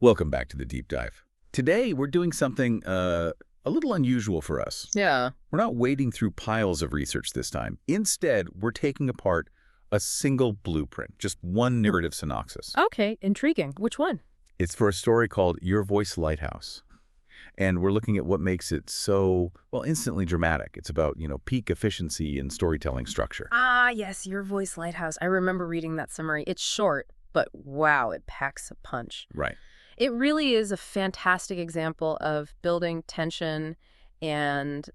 Welcome back to the Deep Dive. Today, we're doing something a little unusual for us. Yeah. We're not wading through piles of research this time. Instead, we're taking apart a single blueprint, just one narrative synopsis. Okay, intriguing. Which one? It's for a story called Your Voice Lighthouse. And we're looking at what makes it so, well, instantly dramatic. It's about, peak efficiency and storytelling structure. Ah, yes, Your Voice Lighthouse. I remember reading that summary. It's short, but wow, it packs a punch. Right. It really is a fantastic example of building tension and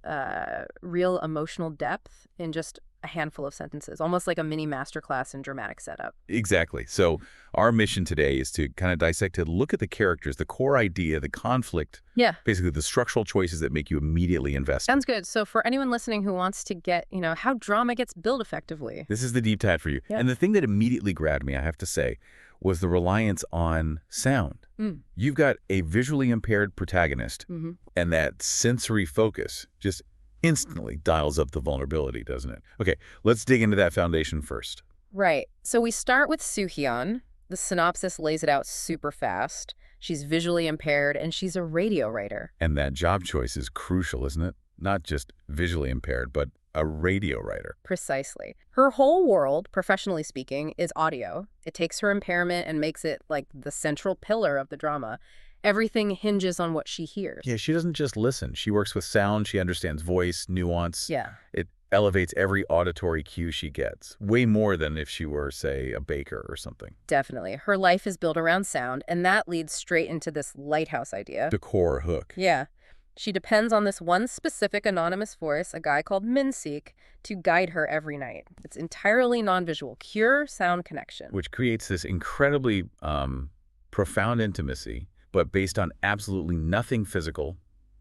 real emotional depth in just a handful of sentences, almost like a mini masterclass in dramatic setup. Exactly. So our mission today is to kind of dissect it, look at the characters, the core idea, the conflict, Yeah. basically the structural choices that make you immediately invested. Sounds good. So for anyone listening who wants to get, how drama gets built effectively. This is the deep dive for you. Yeah. And the thing that immediately grabbed me, I have to say, was the reliance on sound. You've got a visually impaired protagonist, and that sensory focus just instantly dials up the vulnerability, doesn't it? Okay, let's dig into that foundation first. Right. So we start with Su-hyeon. The synopsis lays it out super fast. She's visually impaired, and she's a radio writer. And that job choice is crucial, isn't it? Not just visually impaired, but a radio writer. Precisely. Her whole world, professionally speaking, is audio. It takes her impairment and makes it like the central pillar of the drama. Everything hinges on what she hears. Yeah, she doesn't just listen. She works with sound. She understands voice, nuance. Yeah. It elevates every auditory cue she gets, way more than if she were, say, a baker or something. Definitely. Her life is built around sound, and that leads straight into this lighthouse idea. The core hook. Yeah. She depends on this one specific anonymous voice, a guy called Min-seok, to guide her every night. It's entirely non-visual, pure sound connection. Which creates this incredibly profound intimacy, but based on absolutely nothing physical,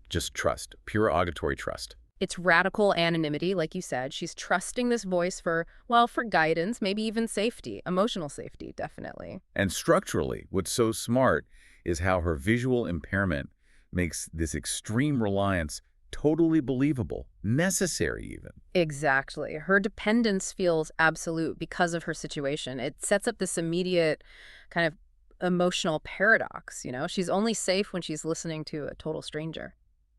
just trust, pure auditory trust. It's radical anonymity, like you said. She's trusting this voice for guidance, maybe even safety, emotional safety, definitely. And structurally, what's so smart is how her visual impairment makes this extreme reliance totally believable, necessary even. Exactly. Her dependence feels absolute because of her situation. It sets up this immediate kind of emotional paradox, She's only safe when she's listening to a total stranger.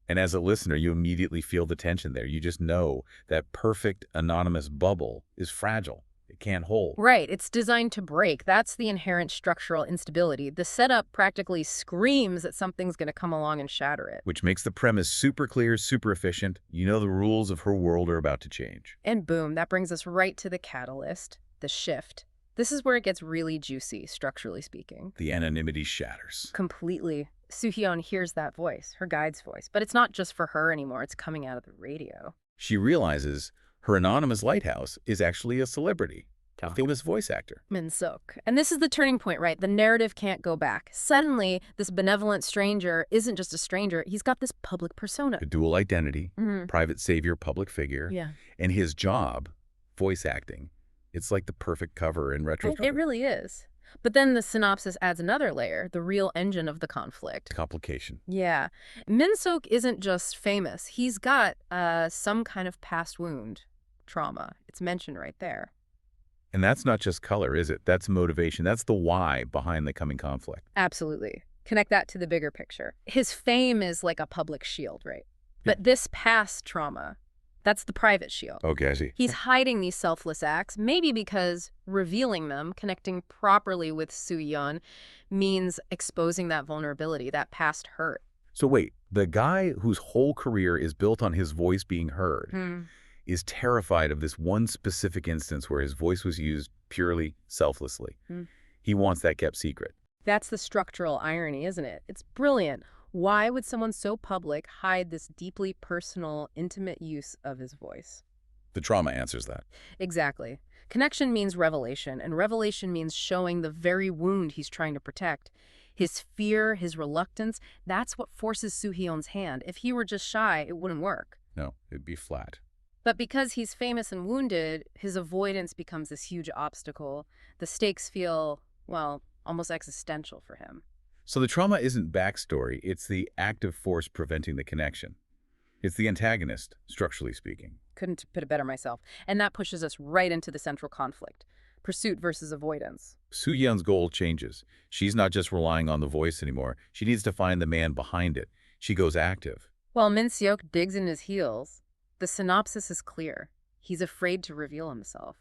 And as a listener, you immediately feel the tension there. You just know that perfect anonymous bubble is fragile. It can't hold. Right. It's designed to break. That's the inherent structural instability. The setup practically screams that something's going to come along and shatter it. Which makes the premise super clear, super efficient. You know the rules of her world are about to change. And boom, that brings us right to the catalyst, the shift. This is where it gets really juicy, structurally speaking. The anonymity shatters. Completely. Su-hyeon hears that voice, her guide's voice. But it's not just for her anymore. It's coming out of the radio. She realizes her anonymous lighthouse is actually a celebrity, a famous voice actor. Min-seok. And this is the turning point, right? The narrative can't go back. Suddenly, this benevolent stranger isn't just a stranger. He's got this public persona. A dual identity, private savior, public figure. Yeah. And his job, voice acting, it's like the perfect cover in retrospect. It really is. But then the synopsis adds another layer, the real engine of the conflict. Complication. Yeah. Min-seok isn't just famous. He's got some kind of past wound, trauma. It's mentioned right there. And that's not just color, is it? That's motivation. That's the why behind the coming conflict. Absolutely. Connect that to the bigger picture. His fame is like a public shield, right? But this past trauma, that's the private shield. Okay, I see. He's hiding these selfless acts, maybe because revealing them, connecting properly with Su-hyeon, means exposing that vulnerability, that past hurt. So wait, the guy whose whole career is built on his voice being heard is terrified of this one specific instance where his voice was used purely selflessly. He wants that kept secret. That's the structural irony, isn't it? It's brilliant. Why would someone so public hide this deeply personal, intimate use of his voice? The trauma answers that. Exactly. Connection means revelation, and revelation means showing the very wound he's trying to protect. His fear, his reluctance, that's what forces Su-hyeon's hand. If he were just shy, it wouldn't work. No, it'd be flat. But because he's famous and wounded, his avoidance becomes this huge obstacle. The stakes feel, almost existential for him. So the trauma isn't backstory, it's the active force preventing the connection. It's the antagonist, structurally speaking. Couldn't put it better myself. And that pushes us right into the central conflict. Pursuit versus avoidance. Su-hyeon's goal changes. She's not just relying on the voice anymore. She needs to find the man behind it. She goes active. While Min-seok digs in his heels, the synopsis is clear. He's afraid to reveal himself.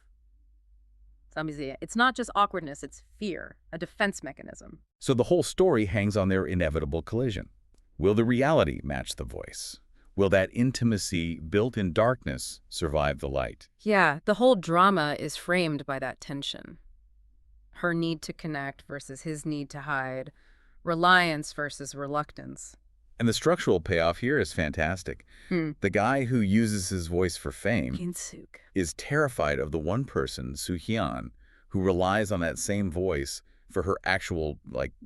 It's not just awkwardness, it's fear, a defense mechanism. So the whole story hangs on their inevitable collision. Will the reality match the voice? Will that intimacy built in darkness survive the light? Yeah, the whole drama is framed by that tension. Her need to connect versus his need to hide. Reliance versus reluctance. And the structural payoff here is fantastic. The guy who uses his voice for fame Min-seok is terrified of the one person, Su-hyeon, who relies on that same voice for her actual,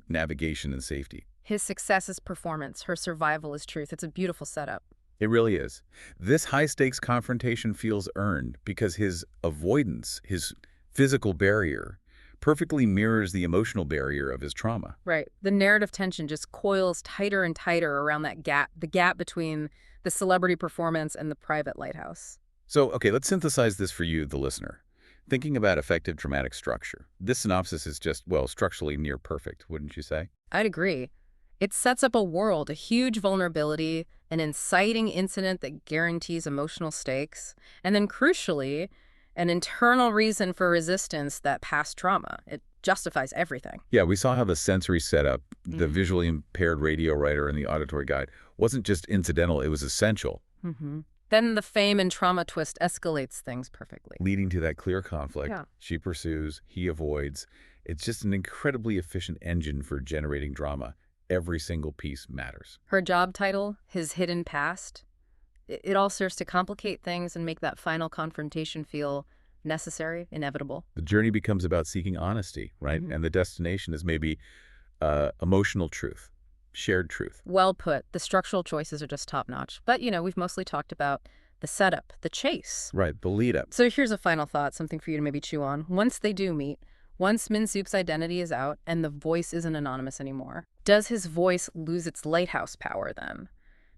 navigation and safety. His success is performance. Her survival is truth. It's a beautiful setup. It really is. This high-stakes confrontation feels earned because his avoidance, his physical barrier, perfectly mirrors the emotional barrier of his trauma. Right. The narrative tension just coils tighter and tighter around that gap, the gap between the celebrity performance and the private lighthouse. So, okay, let's synthesize this for you, the listener. Thinking about effective dramatic structure, this synopsis is just, well, structurally near perfect, wouldn't you say? I'd agree. It sets up a world, a huge vulnerability, an inciting incident that guarantees emotional stakes, and then crucially, an internal reason for resistance, that past trauma. It justifies everything. Yeah, we saw how the sensory setup, the visually impaired radio writer and the auditory guide, wasn't just incidental, it was essential. Then the fame and trauma twist escalates things perfectly. Leading to that clear conflict. Yeah. She pursues, he avoids. It's just an incredibly efficient engine for generating drama. Every single piece matters. Her job title, his hidden past, it all serves to complicate things and make that final confrontation feel necessary, inevitable. The journey becomes about seeking honesty, right? And the destination is maybe emotional truth, shared truth. Well put. The structural choices are just top-notch. But, we've mostly talked about the setup, the chase. Right, the lead up. So here's a final thought, something for you to maybe chew on. Once they do meet, once Min-seok's identity is out and the voice isn't anonymous anymore, does his voice lose its lighthouse power then?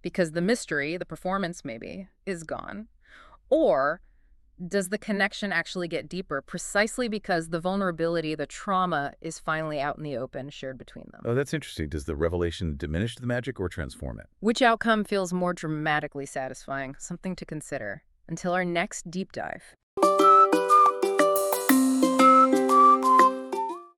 Because the mystery, the performance maybe, is gone. Or does the connection actually get deeper precisely because the vulnerability, the trauma, is finally out in the open, shared between them? Oh, that's interesting. Does the revelation diminish the magic or transform it? Which outcome feels more dramatically satisfying? Something to consider. Until our next deep dive.